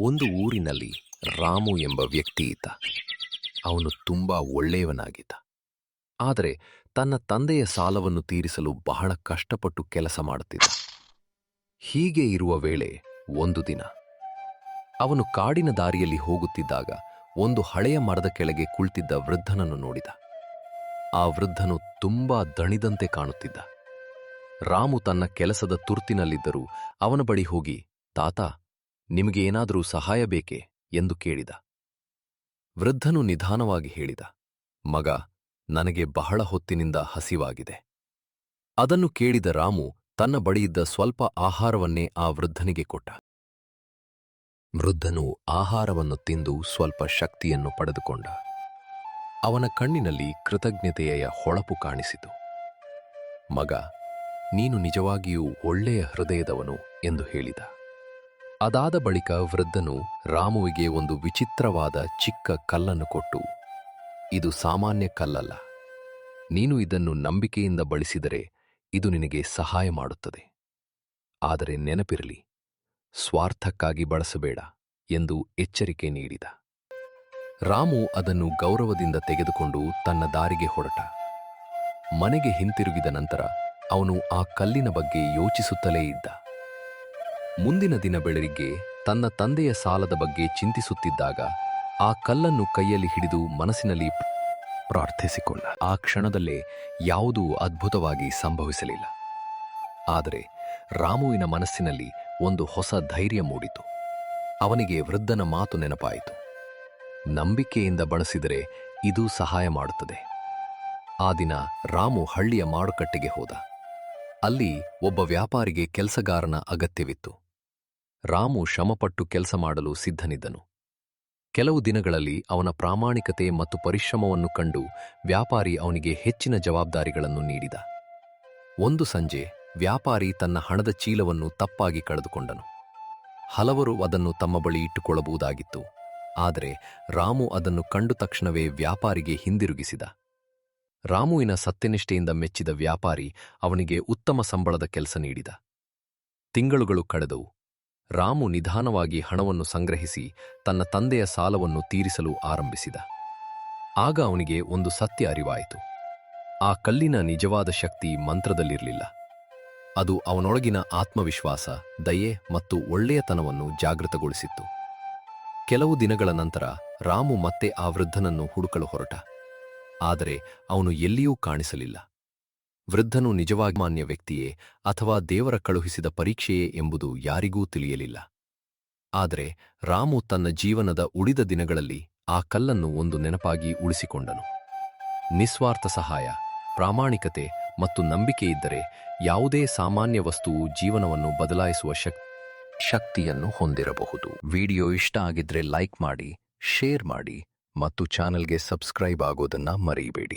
ಒಂದು ಊರಿನಲ್ಲಿ ರಾಮು ಎಂಬ ವ್ಯಕ್ತಿ ಇದ್ದ. ಅವನು ತುಂಬಾ ಒಳ್ಳೆಯವನಾಗಿದ್ದ. ಆದರೆ ತನ್ನ ತಂದೆಯ ಸಾಲವನ್ನು ತೀರಿಸಲು ಬಹಳ ಕಷ್ಟಪಟ್ಟು ಕೆಲಸ ಮಾಡುತ್ತಿದ್ದ. ಹೀಗೆ ಇರುವ ವೇಳೆ ಒಂದು ದಿನ ಅವನು ಕಾಡಿನ ದಾರಿಯಲ್ಲಿ ಹೋಗುತ್ತಿದ್ದಾಗ ಒಂದು ಹಳೆಯ ಮರದ ಕೆಳಗೆ ಕುಳಿತಿದ್ದ ವೃದ್ಧನನ್ನು ನೋಡಿದ. ಆ ವೃದ್ಧನು ತುಂಬಾ ದಣಿದಂತೆ ಕಾಣುತ್ತಿದ್ದ. ರಾಮು ತನ್ನ ಕೆಲಸದ ತುರ್ತಿನಲ್ಲಿದ್ದರೂ ಅವನ ಬಳಿ ಹೋಗಿ, ತಾತ, ನಿಮಗೆ ಏನಾದರೂ ಸಹಾಯ ಬೇಕೇ ಎಂದು ಕೇಳಿದ. ವೃದ್ಧನು ನಿಧಾನವಾಗಿ ಹೇಳಿದ, ಮಗ, ನನಗೆ ಬಹಳ ಹೊತ್ತಿನಿಂದ ಹಸಿವಾಗಿದೆ. ಅದನ್ನು ಕೇಳಿದ ರಾಮು ತನ್ನ ಬಳಿಯಿದ್ದ ಸ್ವಲ್ಪ ಆಹಾರವನ್ನೇ ಆ ವೃದ್ಧನಿಗೆ ಕೊಟ್ಟ. ವೃದ್ಧನು ಆಹಾರವನ್ನು ತಿಂದು ಸ್ವಲ್ಪ ಶಕ್ತಿಯನ್ನು ಪಡೆದುಕೊಂಡ. ಅವನ ಕಣ್ಣಿನಲ್ಲಿ ಕೃತಜ್ಞತೆಯ ಹೊಳಪು ಕಾಣಿಸಿತು. ಮಗ, ನೀನು ನಿಜವಾಗಿಯೂ ಒಳ್ಳೆಯ ಹೃದಯದವನು ಎಂದು ಹೇಳಿದ. ಅದಾದ ಬಳಿಕ ವೃದ್ಧನು ರಾಮುವಿಗೆ ಒಂದು ವಿಚಿತ್ರವಾದ ಚಿಕ್ಕ ಕಲ್ಲನ್ನು ಕೊಟ್ಟು, ಇದು ಸಾಮಾನ್ಯ ಕಲ್ಲಲ್ಲ. ನೀನು ಇದನ್ನು ನಂಬಿಕೆಯಿಂದ ಬಳಸಿದರೆ ಇದು ನಿನಗೆ ಸಹಾಯ ಮಾಡುತ್ತದೆ. ಆದರೆ ನೆನಪಿರಲಿ, ಸ್ವಾರ್ಥಕ್ಕಾಗಿ ಬಳಸಬೇಡ ಎಂದು ಎಚ್ಚರಿಕೆ ನೀಡಿದ. ರಾಮು ಅದನ್ನು ಗೌರವದಿಂದ ತೆಗೆದುಕೊಂಡು ತನ್ನ ದಾರಿಗೆ ಹೊರಟ. ಮನೆಗೆ ಹಿಂತಿರುಗಿದ ನಂತರ ಅವನು ಆ ಕಲ್ಲಿನ ಬಗ್ಗೆ ಯೋಚಿಸುತ್ತಲೇ ಇದ್ದ. ಮುಂದಿನ ದಿನ ಬೆಳಗ್ಗೆ ತನ್ನ ತಂದೆಯ ಸಾಲದ ಬಗ್ಗೆ ಚಿಂತಿಸುತ್ತಿದ್ದಾಗ ಆ ಕಲ್ಲನ್ನು ಕೈಯಲ್ಲಿ ಹಿಡಿದು ಮನಸ್ಸಿನಲ್ಲಿ ಪ್ರಾರ್ಥಿಸಿಕೊಂಡ. ಆ ಕ್ಷಣದಲ್ಲೇ ಯಾವುದೂ ಅದ್ಭುತವಾಗಿ ಸಂಭವಿಸಲಿಲ್ಲ. ಆದರೆ ರಾಮುವಿನ ಮನಸ್ಸಿನಲ್ಲಿ ಒಂದು ಹೊಸ ಧೈರ್ಯ ಮೂಡಿತು. ಅವನಿಗೆ ವೃದ್ಧನ ಮಾತು ನೆನಪಾಯಿತು. ನಂಬಿಕೆಯಿಂದ ಬಳಸಿದರೆ ಇದು ಸಹಾಯ ಮಾಡುತ್ತದೆ. ಆ ದಿನ ರಾಮು ಹಳ್ಳಿಯ ಮಾರುಕಟ್ಟೆಗೆ ಹೋದ. ಅಲ್ಲಿ ಒಬ್ಬ ವ್ಯಾಪಾರಿಗೆ ಕೆಲಸಗಾರನ ಅಗತ್ಯವಿತ್ತು. ರಾಮು ಶ್ರಮಪಟ್ಟು ಕೆಲಸ ಮಾಡಲು ಸಿದ್ಧನಿದ್ದನು. ಕೆಲವು ದಿನಗಳಲ್ಲಿ ಅವನ ಪ್ರಾಮಾಣಿಕತೆ ಮತ್ತು ಪರಿಶ್ರಮವನ್ನು ಕಂಡು ವ್ಯಾಪಾರಿ ಅವನಿಗೆ ಹೆಚ್ಚಿನ ಜವಾಬ್ದಾರಿಗಳನ್ನು ನೀಡಿದ. ಒಂದು ಸಂಜೆ ವ್ಯಾಪಾರಿ ತನ್ನ ಹಣದ ಚೀಲವನ್ನು ತಪ್ಪಾಗಿ ಕಳೆದುಕೊಂಡನು. ಹಲವರು ಅದನ್ನು ತಮ್ಮ ಬಳಿ ಇಟ್ಟುಕೊಳ್ಳಬಹುದಾಗಿತ್ತು. ಆದರೆ ರಾಮು ಅದನ್ನು ಕಂಡ ತಕ್ಷಣವೇ ವ್ಯಾಪಾರಿಗೆ ಹಿಂದಿರುಗಿಸಿದ. ರಾಮುವಿನ ಸತ್ಯನಿಷ್ಠೆಯಿಂದ ಮೆಚ್ಚಿದ ವ್ಯಾಪಾರಿ ಅವನಿಗೆ ಉತ್ತಮ ಸಂಬಳದ ಕೆಲಸ ನೀಡಿದ. ತಿಂಗಳುಗಳು ಕಳೆದವು. ರಾಮು ನಿಧಾನವಾಗಿ ಹಣವನ್ನು ಸಂಗ್ರಹಿಸಿ ತನ್ನ ತಂದೆಯ ಸಾಲವನ್ನು ತೀರಿಸಲು ಆರಂಭಿಸಿದ. ಆಗ ಅವನಿಗೆ ಒಂದು ಸತ್ಯ ಅರಿವಾಯಿತು. ಆ ಕಲ್ಲಿನ ನಿಜವಾದ ಶಕ್ತಿ ಮಂತ್ರದಲ್ಲಿರಲಿಲ್ಲ. ಅದು ಅವನೊಳಗಿನ ಆತ್ಮವಿಶ್ವಾಸ, ದಯೆ ಮತ್ತು ಒಳ್ಳೆಯತನವನ್ನು ಜಾಗೃತಗೊಳಿಸಿತ್ತು. ಕೆಲವು ದಿನಗಳ ನಂತರ ರಾಮು ಮತ್ತೆ ಆ ವೃದ್ಧನನ್ನು ಹುಡುಕಲು ಹೊರಟ. ಆದರೆ ಅವನು ಎಲ್ಲಿಯೂ ಕಾಣಿಸಲಿಲ್ಲ. ವೃದ್ಧನು ನಿಜವಾಗಿ ಮಾನ್ಯ ವ್ಯಕ್ತಿಯೇ ಅಥವಾ ದೇವರ ಕಳುಹಿಸಿದ ಪರೀಕ್ಷೆಯೇ ಎಂಬುದು ಯಾರಿಗೂ ತಿಳಿಯಲಿಲ್ಲ. ಆದರೆ ರಾಮು ತನ್ನ ಜೀವನದ ಉಳಿದ ದಿನಗಳಲ್ಲಿ ಆ ಕಲ್ಲನ್ನು ಒಂದು ನೆನಪಾಗಿ ಉಳಿಸಿಕೊಂಡನು. ನಿಸ್ವಾರ್ಥ ಸಹಾಯ, ಪ್ರಾಮಾಣಿಕತೆ ಮತ್ತು ನಂಬಿಕೆಯಿದ್ದರೆ ಯಾವುದೇ ಸಾಮಾನ್ಯ ವಸ್ತುವು ಜೀವನವನ್ನು ಬದಲಾಯಿಸುವ ಶಕ್ತಿಯನ್ನು ಹೊಂದಿರಬಹುದು. ವಿಡಿಯೋ ಇಷ್ಟ ಆಗಿದ್ರೆ ಲೈಕ್ ಮಾಡಿ, ಶೇರ್ ಮಾಡಿ ಮತ್ತು ಚಾನೆಲ್ಗೆ ಸಬ್ಸ್ಕ್ರೈಬ್ ಆಗೋದನ್ನ ಮರೆಯಬೇಡಿ.